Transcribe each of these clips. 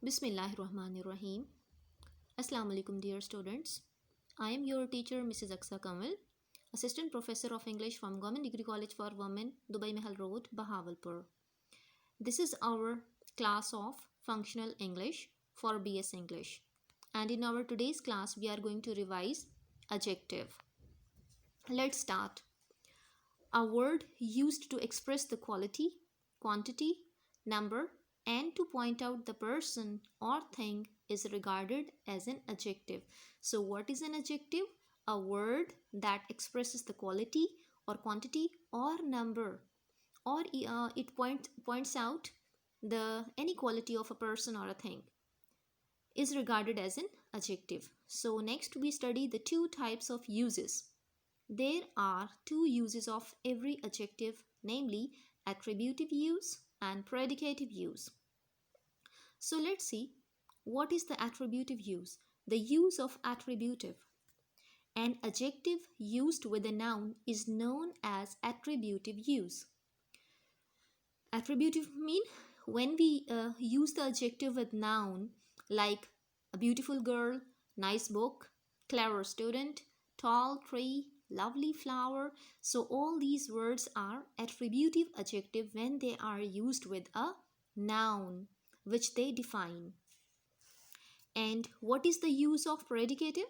Bismillahirrahmanirrahim. Assalamu alaikum, dear students. I am your teacher, Mrs. Aksa Kamal, Assistant Professor of English from Government Degree College for Women, Dubai Mahal Road, Bahawalpur. This is our class of Functional English for BS English. And in our today's class, we are going to revise adjective. Let's start. A word used to express the quality, quantity, number, and to point out the person or thing is regarded as an adjective. So, what is an adjective? A word that expresses the quality or quantity or number, or it points out the any quality of a person or a thing is regarded as an adjective. So, next we study the two types of uses. There are two uses of every adjective, namely attributive use and predicative use. So let's see, what is the attributive use? The use of attributive. An adjective used with a noun is known as attributive use. Attributive mean when we use the adjective with noun like a beautiful girl, nice book, clever student, tall tree, lovely flower. So all these words are attributive adjective when they are used with a noun which they define. And what is the use of predicative?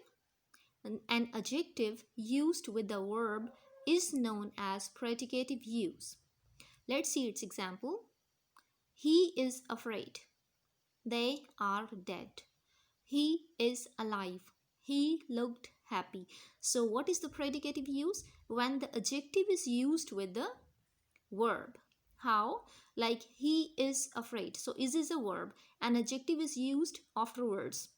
An adjective used with the verb is known as predicative use. Let's see its example. He is afraid. They are dead. He is alive. He looked happy. So what is the predicative use? When the adjective is used with the verb. How? Like he is afraid. So is a verb. An adjective is used afterwards.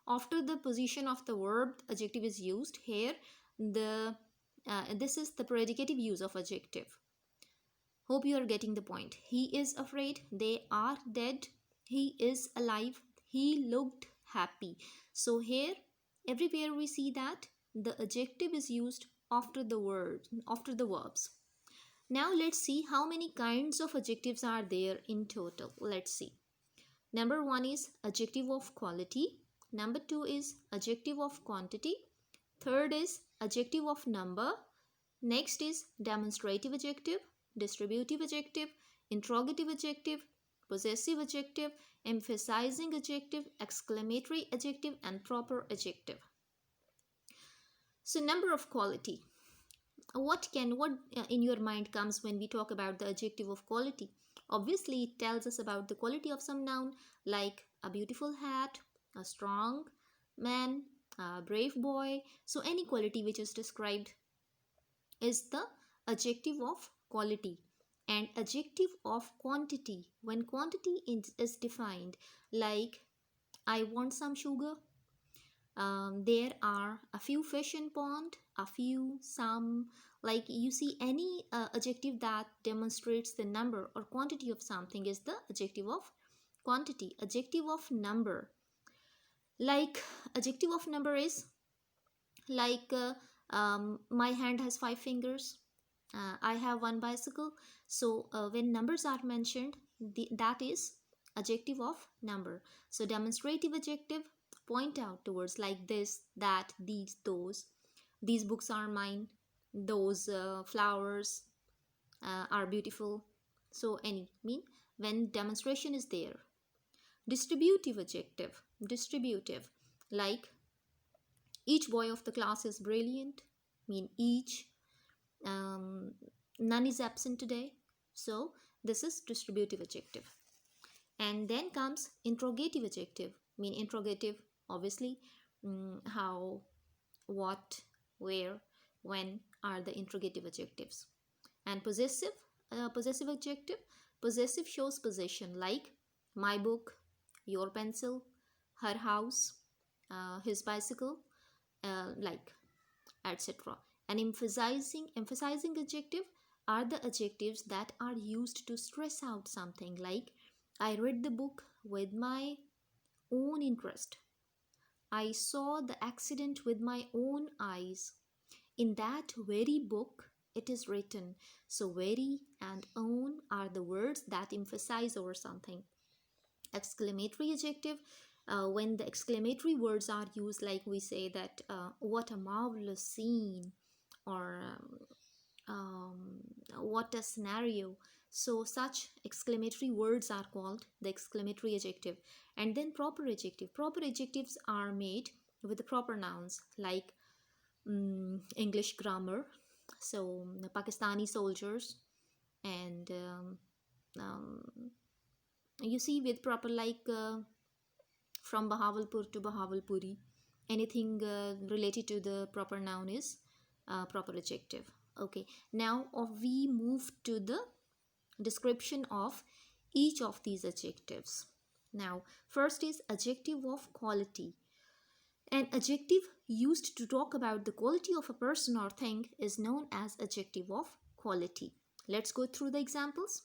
After the position of the verb, adjective is used. Here, this is the predicative use of adjective. Hope you are getting the point. He is afraid. They are dead. He is alive. He looked happy. So here, everywhere we see that the adjective is used after the verbs. Now let's see how many kinds of adjectives are there in total. Let's see. Number 1 is adjective of quality. Number 2 is adjective of quantity. Third is adjective of number. Next is demonstrative adjective, distributive adjective, interrogative adjective, possessive adjective, emphasizing adjective, exclamatory adjective, and proper adjective. So number of quality. What in your mind comes when we talk about the adjective of quality? Obviously, it tells us about the quality of some noun like a beautiful hat, a strong man, a brave boy. So any quality which is described is the adjective of quality. And adjective of quantity, when quantity is defined like I want some sugar, there are a few fish in pond, a few, some, like you see any adjective that demonstrates the number or quantity of something is the adjective of quantity. Adjective of number, like adjective of number is like my hand has 5 fingers, I have 1 bicycle. So when numbers are mentioned, that is adjective of number. So demonstrative adjective point out towards like this, that, these, those. These books are mine. Those flowers are beautiful. So any mean when demonstration is there. Distributive adjective, distributive, like each boy of the class is brilliant, mean each, none is absent today. So this is distributive adjective. And then comes interrogative adjective, mean interrogative, obviously, how, what, where, when are the interrogative adjectives. And possessive, possessive adjective, possessive shows possession like my book, your pencil, her house, his bicycle, like etc. And emphasizing adjective are the adjectives that are used to stress out something like I read the book with my own interest. I saw the accident with my own eyes. In that very book it is written. So very and own are the words that emphasize over something. Exclamatory adjective, when the exclamatory words are used, like we say that what a marvelous scene, or what a scenario. So such exclamatory words are called the exclamatory adjective. And then proper adjective. Proper adjectives are made with the proper nouns, like English grammar, so Pakistani soldiers, and you see, with proper, like from Bahawalpur to Bahawalpuri, anything related to the proper noun is proper adjective. Okay, now we move to the description of each of these adjectives. Now, first is adjective of quality. An adjective used to talk about the quality of a person or thing is known as adjective of quality. Let's go through the examples.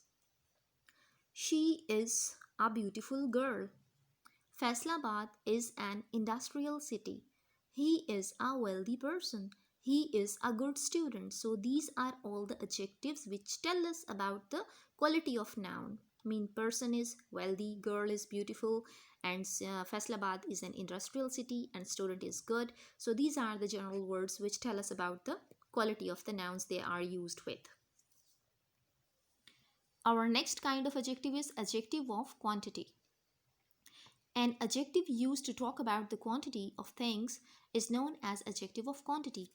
She is a beautiful girl. Faisalabad is an industrial city. He is a wealthy person. He is a good student. So these are all the adjectives which tell us about the quality of noun. I mean, person is wealthy, girl is beautiful, and Faisalabad is an industrial city, and student is good. So these are the general words which tell us about the quality of the nouns they are used with. Our next kind of adjective is adjective of quantity. An adjective used to talk about the quantity of things is known as adjective of quantity,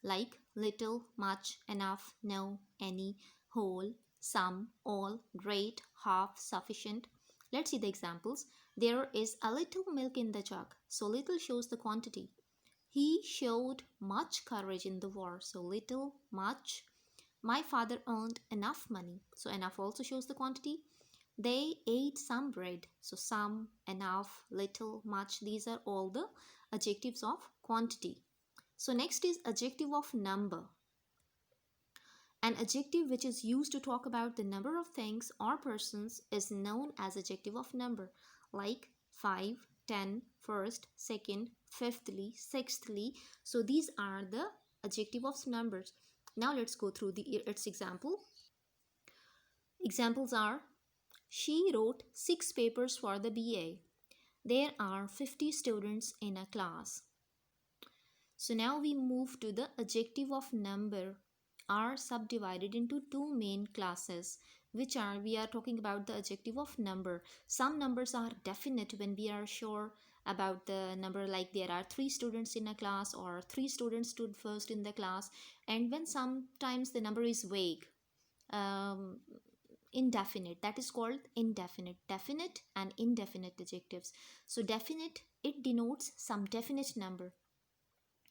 like little, much, enough, no, any, whole, some, all, great, half, sufficient. Let's see the examples. There is a little milk in the jug, so little shows the quantity. He showed much courage in the war, so little, much. My father earned enough money, so enough also shows the quantity. They ate some bread, so some, enough, little, much. These are all the adjectives of quantity. So next is adjective of number. An adjective which is used to talk about the number of things or persons is known as adjective of number, like 5, 10, first, second, fifthly, sixthly. So these are the adjective of numbers. Now let's go through its example. Examples are: she wrote 6 papers for the BA. There are 50 students in a class. So now we move to the adjective of number are subdivided into two main classes, which are, we are talking about the adjective of number. Some numbers are definite when we are sure about the number, like there are 3 students in a class, or 3 students stood first in the class. And when sometimes the number is vague, um, indefinite, that is called indefinite. Definite and indefinite adjectives. So definite, it denotes some definite number,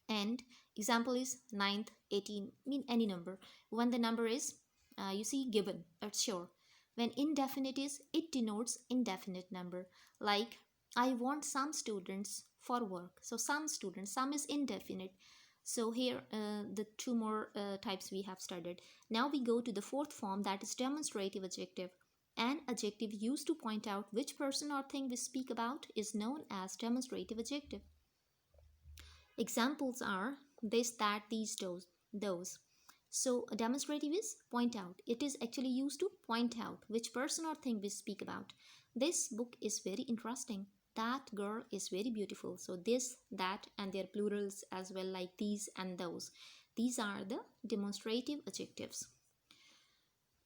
and example is 9th, 18, mean any number. When the number is you see given, it's sure. When indefinite is, it denotes indefinite number, like I want some students for work. So some students, some is indefinite. So here the two more types we have studied. Now we go to the fourth form, that is demonstrative adjective. An adjective used to point out which person or thing we speak about is known as demonstrative adjective. Examples are this, that, these, those. So a demonstrative is point out. It is actually used to point out which person or thing we speak about. This book is very interesting. That girl is very beautiful. So this, that, and their plurals as well, like these and those. These are the demonstrative adjectives.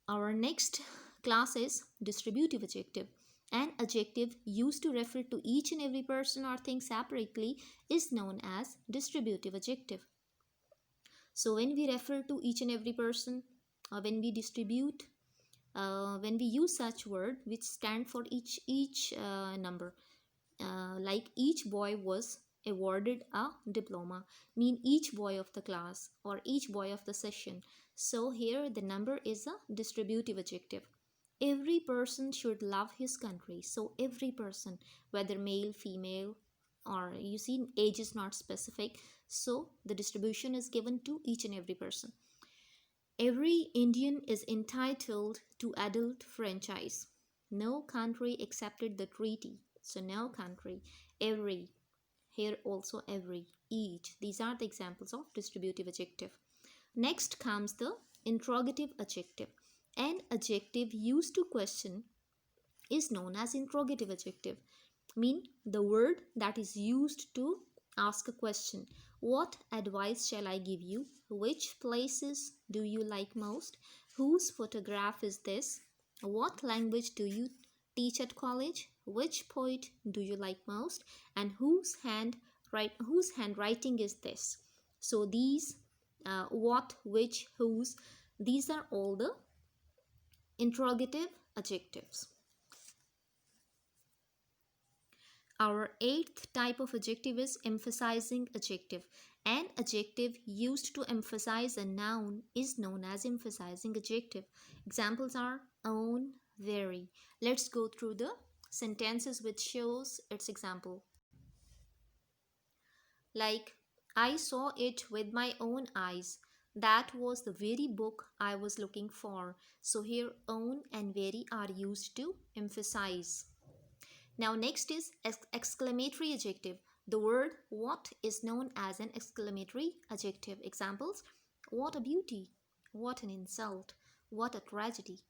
Our next class is distributive adjective. An adjective used to refer to each and every person or thing separately is known as distributive adjective. So when we refer to each and every person, or when we distribute, when we use such word which stand for each number, like each boy was awarded a diploma, mean each boy of the class or each boy of the session. So here the number is a distributive adjective. Every person should love his country. So every person, whether male, female, or you see age is not specific, so the distribution is given to each and every person. Every Indian is entitled to adult franchise. No country accepted the treaty. So no country. Every, here also every, each. These are the examples of distributive adjective. Next comes the interrogative adjective. An adjective used to question is known as interrogative adjective. Mean the word that is used to ask a question. What advice shall I give you? Which places do you like most? Whose photograph is this? What language do you teach at college? Which poet do you like most? And whose handwriting is this? So these what, which, whose, these are all the interrogative adjectives. Our eighth type of adjective is emphasizing adjective. An adjective used to emphasize a noun is known as emphasizing adjective. Examples are own, very. Let's go through the sentences which shows its example. Like, I saw it with my own eyes. That was the very book I was looking for. So here own and very are used to emphasize. Now next is exclamatory adjective. The word what is known as an exclamatory adjective. Examples: what a beauty, what an insult, what a tragedy.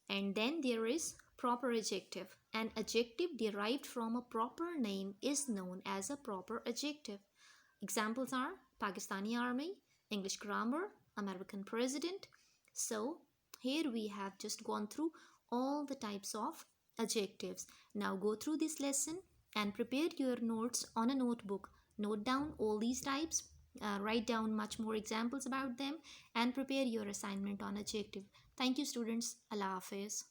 And then there is proper adjective. An adjective derived from a proper name is known as a proper adjective. Examples are Pakistani army, English grammar, American president. So here we have just gone through all the types of adjectives. Now go through this lesson and prepare your notes on a notebook. Note down all these types, write down much more examples about them, and prepare your assignment on adjective. Thank you, students. Allah Hafiz.